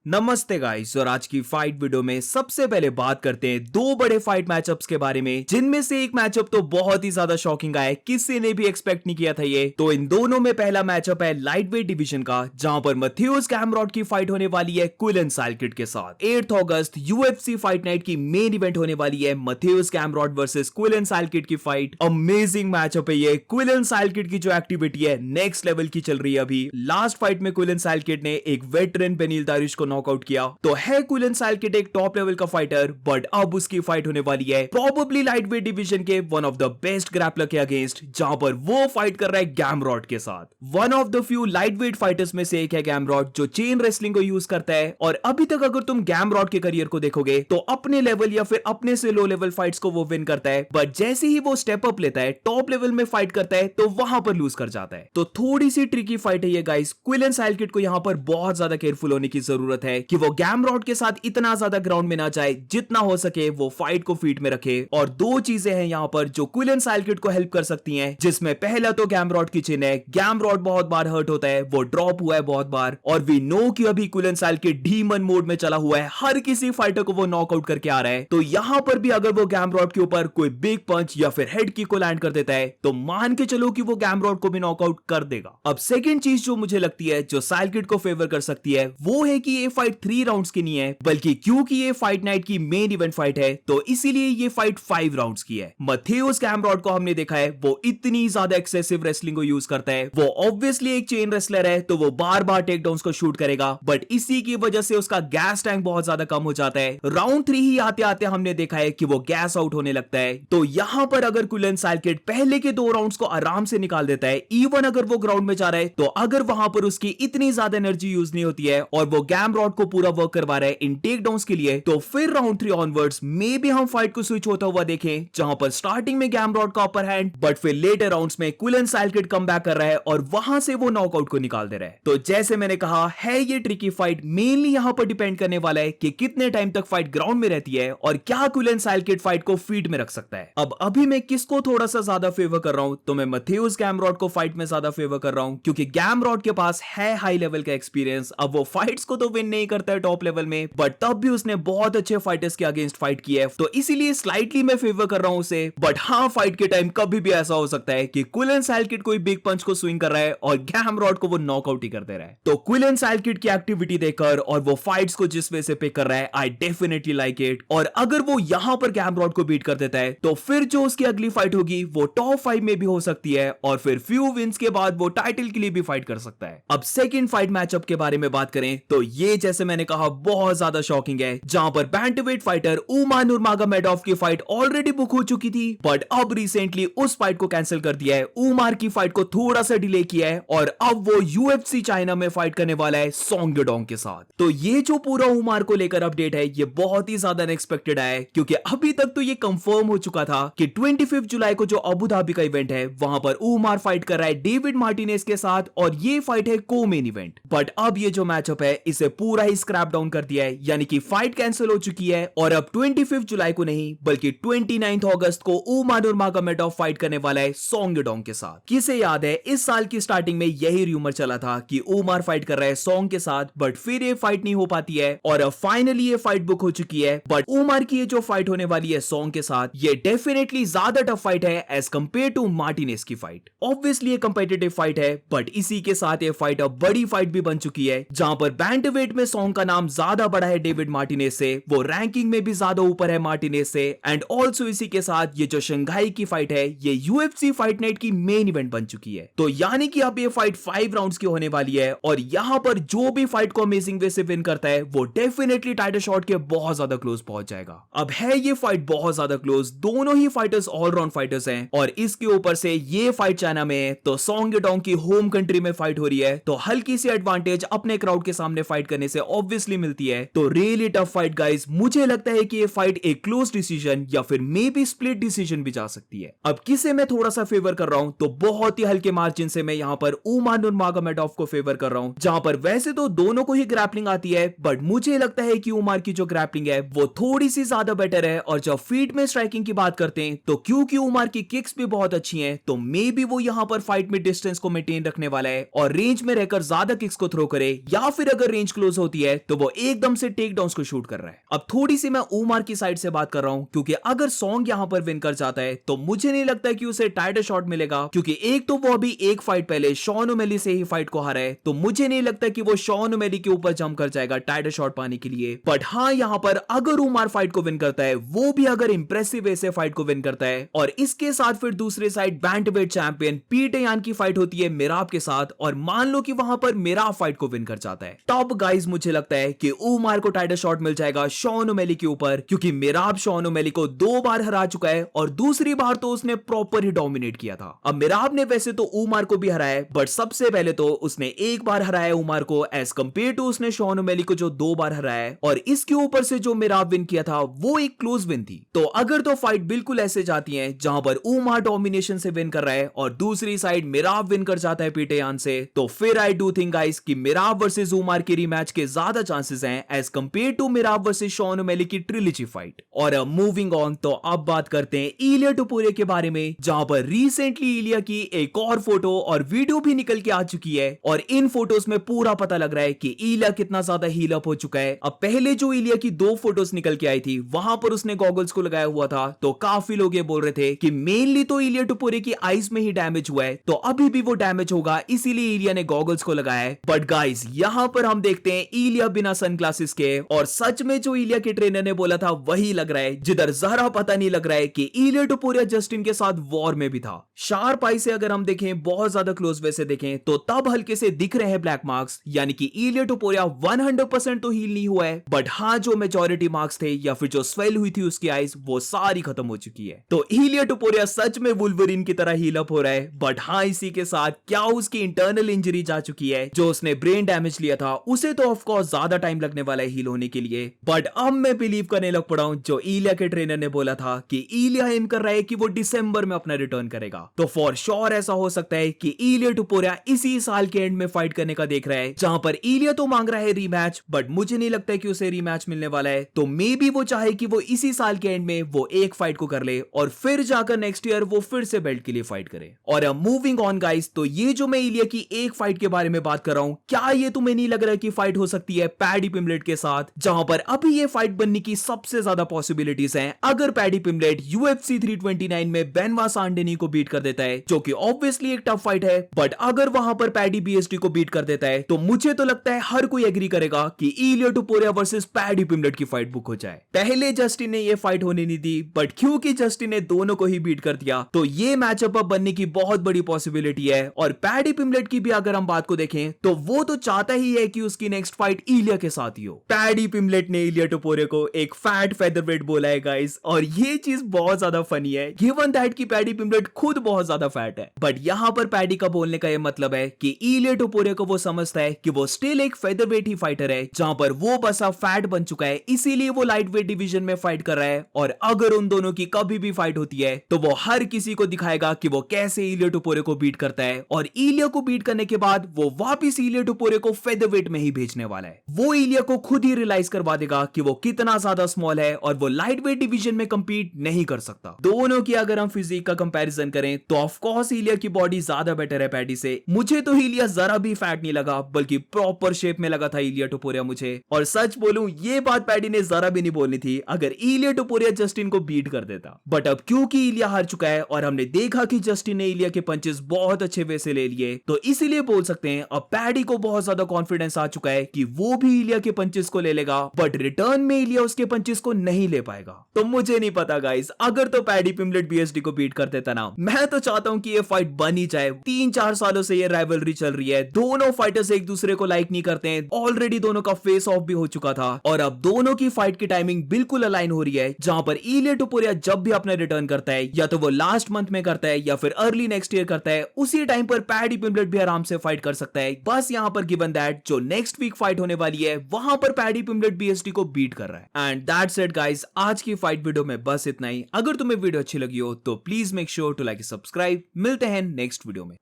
नमस्ते गाइस, और आज की फाइट वीडियो में सबसे पहले बात करते हैं दो बड़े फाइट मैचअप्स के बारे में, जिनमें से एक मैचअप तो बहुत ही ज्यादा शॉकिंग आया है, किसी ने भी एक्सपेक्ट नहीं किया था ये। तो इन दोनों में पहला मैचअप है लाइट वेट डिवीजन का, जहां पर मैथ्यूस गैमरॉट की फाइट होने वाली है क्विलन साइलकिड के साथ। 8 अगस्त यूएफसी फाइट नाइट की मेन इवेंट होने वाली है मैथ्यूस गैमरॉट वर्सेस क्विलन साइलकिड की फाइट। अमेजिंग मैचअप है ये। क्विलन साइलकिड की जो एक्टिविटी है नेक्स्ट लेवल की चल रही है। अभी लास्ट फाइट में क्विलन साइलकिड ने एक वेटरन बेनिल दारिश को नॉकआउट किया। तो है क्विलन साइलकिड एक टॉप लेवल का फाइटर, बट अब उसकी फाइट होने वाली है प्रोबेबली लाइट वेट डिवीजन के one of the best grappler के अगेंस्ट, जहां पर वो फाइट कर रहा है गैमरॉट के साथ। One of the few light weight fighters में से एक है गैमरॉट, जो चेन रेसलिंग को यूज करता है। और अभी तक अगर तुम गैमरॉट के करियर को देखोगे तो अपने लेवल या फिर अपने से लो लेवल फाइट्स को वो विन करता है, बट जैसे ही वो स्टेप अप लेता है, टॉप लेवल में फाइट करता है, तो वहां पर लूज कर जाता है। तो थोड़ी सी ट्रिकी फाइट है ये गाइस। क्विलन साइलकिड को यहां पर बहुत ज्यादा केयरफुल होने की जरूरत है कि वो गैमरॉट के साथ इतना ज्यादा ग्राउंड में ना जाए, जितना हो सके वो फाइट को फीट में रखे। और दो चीजें हैं यहां पर जो क्विलन साइलकिड को हेल्प कर सकती हैं, जिसमें पहला तो गैमरॉट की चिन है। गैमरॉट बहुत बार हर्ट होता है, वो ड्रॉप हुआ है बहुत बार, और वी नो कि अभी क्विलन साइलकिड डीमन मोड में चला हुआ है, हर किसी फाइटर को वो नॉकआउट करके आ रहा है। तो यहां पर भी अगर वो गैमरॉट के ऊपर कोई बिग पंच या फिर हेड किक को लैंड कर देता है, तो मान के चलो कि वो गैमरॉट को भी नॉकआउट कर देगा। अब सेकंड चीज जो मुझे लगती है जो साइलकिड को फेवर कर सकती है, वो है कि ये फाइट 3 राउंड्स की नहीं है, बल्कि क्योंकि ये फाइट नाइट की मेन इवेंट फाइट है, तो इसीलिए ये फाइट 5 राउंड्स की है। मैथ्यूस गैमरॉट को हमने देखा है वो इतनी ज्यादा एक्सेसिव रेसलिंग को यूज करता है। वो ऑब्वियसली एक चेन रेसलर है, तो वो बार बार टेक डाउन्स को शूट करेगा, बट इसी की वजह से उसका गैस टैंक बहुत ज्यादा कम हो जाता है। राउंड 3 ही आते आते हमने देखा है कि वो गैस आउट होने लगता है। तो यहां पर अगर क्विलन साइलकिड पहले के 2 राउंड्स को आराम से निकाल देता है, इवन अगर वो ग्राउंड में जा रहा है, तो अगर वहां पर उसकी इतनी ज्यादा एनर्जी यूज नहीं होती है और वो गैमरॉट को पूरा वर्क करवा रहा है इन टेक डाउन्स के लिए, तो फिर राउंड 3 ऑनवर्ड्स में भी हम फाइट को स्विच होता हुआ देखें, जहां पर स्टार्टिंग में गैमरॉट का अपर हैंड, बट फिर लेटर राउंड्स में क्विलन साइलकिड कम बैक कर रहा है और वहां से वो नॉकआउट को निकाल दे रहा है। तो जैसे मैंने कहा है ये ट्रिकी फाइट मेनली यहां पर डिपेंड करने वाला है कि कितने टाइम तक फाइट ग्राउंड में रहती है और क्या क्विलन साइलकिड फाइट को फीट में रख सकता है। अब अभी मैं किसको थोड़ा सा ज्यादा फेवर कर रहा हूं, तो मैं मैथ्यूस गैमरॉट को फाइट में ज्यादा फेवर कर रहा हूं, क्योंकि गैमरॉट के पास है हाई लेवल का एक्सपीरियंस। अब वो फाइट्स को तो विन नहीं करता है टॉप लेवल में, बट तब भी उसने बहुत अच्छे फाइटर्स के अगेंस्ट फाइट की है, तो इसीलिए स्लाइटली मैं फेवर कर रहा हूं उसे। बट हाँ, फाइट के टाइम कभी भी ऐसा हो सकता है कि क्विलन साइलकिड कोई बिग पंच को स्विंग कर रहा है और गैमरॉट को वो नॉकआउट ही कर दे रहा है। तो क्विलन साइलकिड की एक्टिविटी देखकर और वो फाइट्स को जिस वे से पिक कर रहा है, आई डेफिनेटली लाइक इट। और अगर वो यहां पर गैमरॉट को बीट कर देता है, तो फिर जो उसकी अगली फाइट होगी वो टॉप 5 में भी हो सकती है, और फिर फ्यू विंस के बाद वो टाइटल के लिए भी फाइट कर सकता है। अब सेकंड फाइट मैचअप के बारे में बात करें, तो ये जैसे मैंने कहा बहुत ज्यादा शॉकिंग है, जहां पर बैंटमवेट फाइटर उमर नूरमागोमेडोव की फाइट ऑलरेडी बुक हो चुकी थी, बट अब रिसेंटली उस फाइट को कैंसिल कर दिया है। उमर की फाइट को थोड़ा सा डिले किया है और अब वो यूएफसी चाइना में फाइट करने वाला है सॉन्ग यडोंग के साथ। तो ये जो पूरा उमर को लेकर अपडेट है, ये बहुत ही ज्यादा अनएक्सपेक्टेड है, क्योंकि अभी तक तो ये कंफर्म हो चुका था कि 25 जुलाई को जो अबू धाबी का इवेंट है, वहां पर उमर फाइट कर रहा है डेविड मार्टिनेज के साथ, और ये फाइट है को मेन इवेंट। बट अब ये जो मैचअप है, इसे पूरा ही स्क्रैप डाउन कर दिया है, यानी कि फाइट कैंसिल हो चुकी है, और अब 25 जुलाई को नहीं बल्कि 29 अगस्त को उमर नूरमागोमेडोव फाइट करने वाला है सॉन्ग यडोंग के साथ। किसे याद है, इस साल की स्टार्टिंग में यही रूमर चला था कि उमर फाइट कर रहा है सॉन्ग के साथ, बट फिर ये फाइट नहीं हो पाती है, और अब फाइनली ये फाइट बुक हो चुकी है। बट उमर की ये जो फाइट होने वाली है सॉन्ग के साथ, ये डेफिनेटली ज्यादा टफ फाइट है एज कंपेयर टू मार्टिनेज की फाइट। ऑब्वियसली ये कंपेटिटिव फाइट है, बट इसी के साथ ये फाइट अब बड़ी फाइट भी बन चुकी है, जहां पर बैंटमवेट में सॉन्ग का नाम ज्यादा बड़ा है डेविड मार्टिनेज से, वो रैंकिंग में भी ज्यादा ऊपर है मार्टिनेज से, एंड ऑल्सो इसी के साथ ये जो शंघाई की फाइट है, ये यूएफसी फाइट नाइट की मेन इवेंट बन चुकी है। तो यानी कि अब ये फाइट 5 राउंड्स की होने वाली है, और यहां पर जो भी फाइट को अमेजिंग वे से विन करता है, वो डेफिनेटली टाइटल शॉट के बहुत ज्यादा क्लोज पहुंच जाएगा। अब है ये फाइट बहुत ज्यादा क्लोज, दोनों ही फाइटर्स ऑलराउंड फाइटर्स हैं, और इसके ऊपर से ये फाइट चाइना में है, तो सॉन्ग यडोंग की होम कंट्री में फाइट हो रही है, तो हल्की सी एडवांटेज अपने क्राउड के सामने फाइट करने से ऑब्वियसली मिलती है। तो रियली टफ फाइट गाइस। मुझे लगता है कि ये फाइट एक क्लोज डिसीजन या फिर मे बी स्प्लिट डिसीजन भी जा सकती है। अब किसे मैं थोड़ा सा फेवर कर रहा हूं, तो बहुत ही हल्के मार्जिन से मैं यहां पर उमर नूरमागोमेडोव को फेवर कर रहा हूं, जहां पर वैसे तो दोनों को ही ग्रैपलिंग आती है, बट मुझे लगता है कि उमर की जो ग्रैपलिंग है वो थोड़ी सी ज्यादा बेटर है। और जब फीट में स्ट्राइकिंग की बात करते हैं, तो क्योंकि उमर की किक्स भी बहुत अच्छी हैं, तो मे बी वो यहां पर फाइट में डिस्टेंस को मेंटेन रखने वाला है और रेंज में रहकर ज्यादा किक्स को थ्रो करे, या फिर अगर रेंज क्लोज पॉज होती है तो वो एकदम से टेक डाउन्स को शूट कर रहा है। अब थोड़ी सी मैं उमर की साइड से बात कर रहा हूं, क्योंकि अगर सॉन्ग यहां पर विन कर जाता है तो मुझे नहीं लगता कि उसे टाइटल शॉट मिलेगा, क्योंकि एक तो वो अभी एक फाइट पहले शॉन ओमेली से ही फाइट को हारा है, तो मुझे नहीं लगता कि वो शॉन ओमेली के ऊपर जंप कर जाएगा टाइटल शॉट पाने के लिए। बट हाँ, यहां पर अगर उमर फाइट को विन करता है, वो भी अगर इंप्रेसिव वे से फाइट को विन करता है, और इसके साथ फिर दूसरे साइड बैंटवेट चैंपियन पीटर यान की फाइट होती है मिराब के साथ, और मान लो कि वहां पर मिराब फाइट को विन कर जाता है, तब गाइस मुझे लगता है कि उमर को टाइटल शॉट मिल जाएगा शॉन ओमेली के ऊपर, क्योंकि मिराब शॉन ओमेली को 2 बार हरा चुका है और दूसरी बार तो उसने प्रॉपर ही डोमिनेट किया था। अब मिराब ने वैसे तो उमर को भी हराया है, बट सबसे पहले तो उसने एक बार हराया उमर को, एज कंपेयर टू उसने शॉन ओमेली को जो 2 बार हराया है, और इसके ऊपर से जो मिराब विन किया था वो एक क्लोज विन थी। तो अगर तो फाइट बिल्कुल ऐसे जाती है जहां पर उमर डोमिनेशन से विन कर रहा है और दूसरी साइड मिराब विन कर जाता है पीटर यान से, तो फिर आई डू थिंक गाइस कि मिराब वर्सेस उमर की रीमैच के ज्यादा चांसेस हैं as compare to Merab versus Sean O'Malley की ट्रिलॉजी फाइट। और मूविंग ऑन, तो अब बात करते हैं इलिया टुपुरे के बारे में, जहां पर रिसेंटली इलिया की एक और फोटो और वीडियो भी निकल के आ चुकी है, और इन फोटोज में पूरा पता लग रहा है कि इलिया कितना ज्यादा हील अप हो चुका है। अब पहले जो इलिया की 2 फोटोज निकल के आई थी, वहां पर उसने गॉगल्स को लगाया हुआ था, तो काफी लोग ये बोल रहे थे कि मेनली तो इलिया टुपुरे की आईज में ही डैमेज हुआ है, तो अभी भी वो डैमेज होगा, इसीलिए इलिया ने गॉगल्स को लगाया है। बट गाइस, यहां पर हम देखते हैं इलिया बिना सनग्लासेस के, और सच में जो इलिया के ट्रेनर ने बोला था वही लग रहा है, जिधर जरा पता नहीं लग रहा है कि इलिया टुपुरिया जस्टिन के साथ वॉर में भी था। शार्प आई से अगर हम देखें, बहुत ज्यादा क्लोज वे से देखें, तो तब हल्के से दिख रहे हैं ब्लैक मार्क्स, यानी कि इलिया टुपुरिया 100% तो हील नहीं हुआ है, बट हाँ, जो मेजॉरिटी मार्क्स थे या फिर जो स्वेल हुई थी उसकी आईज, वो सारी खत्म हो चुकी है। तो इलिया टुपुरिया सच में वुल्वरीन की तरह हील अप हो रहा है, बट हाँ, इसी के साथ क्या उसकी इंटरनल इंजरी जा चुकी है, जो उसने ब्रेन डैमेज लिया था, उसे तो ऑफ कोर्स ज्यादा टाइम लगने वाला है हील होने के लिए। बट अब मैं बिलीव करने लग पड़ा हूं जो इलिया के ट्रेनर ने बोला था कि इलिया एम कर रहा है कि वो दिसंबर में अपना रिटर्न करेगा, तो फॉर श्योर ऐसा हो सकता है कि इलिया टुपुरिया इसी साल के एंड में फाइट करने का देख रहा है, जहां पर इलिया तो मांग रहा है रीमैच, बट मुझे नहीं लगता है कि उसे रीमैच मिलने वाला है, तो मे बी वो चाहे कि वो इसी साल के एंड में वो एक फाइट को कर ले, और फिर जाकर नेक्स्ट ईयर वो फिर से बेल्ट के लिए फाइट करे। और मूविंग ऑन गाइस, तो ये जो मैं इलिया की एक फाइट के बारे में बात कर रहा हूं, क्या ये तुम्हें नहीं लग रहा है कि फाइट हो सकती है पैडी पिम्बलेट के साथ, जहां पर अभी ये फाइट बनने की सबसे ज्यादा पॉसिबिलिटीज हैं अगर पैडी पिम्बलेट UFC 329 में बेनवा सांडेनी को बीट कर देता है, जो कि ऑब्वियसली एक टफ फाइट है, बट अगर वहां पर पैडी बीएसटी को बीट कर देता है, तो मुझे तो लगता है हर कोई एग्री करेगा कि इलिया टुपुरिया वर्सेस पैडी पिम्बलेट की फाइट बुक हो जाए। पहले जस्टिन ने ये फाइट होने नहीं दी, बट क्योंकि जस्टिन ने दोनों को ही बीट कर दिया, तो ये मैचअप अब बनने की बहुत बड़ी पॉसिबिलिटी है। और पैडी पिम्बलेट की भी अगर हम बात को देखें, तो वो तो चाहता ही है कि उसकी नेक्स्ट फाइट इलिया के साथ ही हो। पैडी पिम्बलेट ने इलिया टुपुरिया को एक फैट फेदरवेट बोला है गाइस, और ये चीज बहुत ज्यादा फनी है, गिवन दैट कि पैडी पिम्बलेट खुद बहुत ज्यादा फैट है। बट यहां पर पैडी का बोलने का ये मतलब है कि इलिया टुपुरिया को वो समझता है कि वो स्टिल एक फेदरवेट ही फाइटर है, जहां पर वो बस अब फैट बन चुका है, इसीलिए वो लाइट वेट डिवीजन में फाइट कर रहा है, और अगर उन दोनों की कभी भी फाइट होती है, तो वो हर किसी को दिखाएगा कि वो कैसे इलिया टुपुरिया को बीट करता है, और इलिया को बीट करने के बाद वो वापिस इलिया टुपुरिया को फेदरवेट में ही भेजने वाला है। वो इलिया को खुद ही रियलाइज करवा देगा कि वो कितना ज्यादा स्मॉल है और वो लाइट वेट डिवीजन में कंपीट नहीं कर सकता। दोनों की अगर हम फिजिक का कंपैरिजन करें, तो ऑफ कोर्स इलिया की बॉडी ज्यादा बेटर है पैडी से। मुझे तो इलिया जरा भी फैट नहीं लगा, बल्कि प्रॉपर शेप में लगा था इलिया टुपुरिया मुझे। और सच बोलूं, ये बात पैडी ने जरा भी नहीं बोलनी थी अगर इलिया टुपुरिया जस्टिन को बीट कर देता, बट अब क्योंकि इलिया हार चुका है और हमने देखा कि जस्टिन ने इलिया के पंचेस बहुत अच्छे वे से ले लिए, तो इसीलिए बोल सकते हैं अब पैडी को बहुत ज्यादा कॉन्फिडेंस आ चुका है कि वो भी इलिया के पंचेस को ले लेगा, बट रिटर्न में इलिया उसके पंचेस को नहीं ले पाएगा। तो मुझे नहीं पता गाइस, अगर तो पैडी पिम्बलेट बीएसडी को बीट कर देता ना, मैं तो चाहता हूं कि ये फाइट बन ही जाए। 3-4 सालों से ये राइवलरी चल रही है, दोनों फाइटर्स एक दूसरे को लाइक नहीं करते हैं, ऑलरेडी दोनों का फेस ऑफ भी हो चुका था, और अब दोनों की फाइट की टाइमिंग बिल्कुल अलाइन हो रही है, जहां पर इलिया टुपुरिया जब भी अपना रिटर्न करता है, या तो वो लास्ट मंथ में करता है या फिर अर्ली नेक्स्ट ईयर करता है, उसी टाइम पर पैडी पिम्बलेट भी आराम से फाइट कर सकता है। बस यहां पर गिवन दैट जो नेक्स्ट वीक फाइट होने वाली है, वहां पर पैडी पिम्बलेट बीएसडी को बीट कर रहा है। एंड दैट्स इट गाइस, आज की फाइट वीडियो में बस इतना ही। अगर तुम्हें वीडियो अच्छी लगी हो तो please make sure to like subscribe. मिलते हैं नेक्स्ट वीडियो में।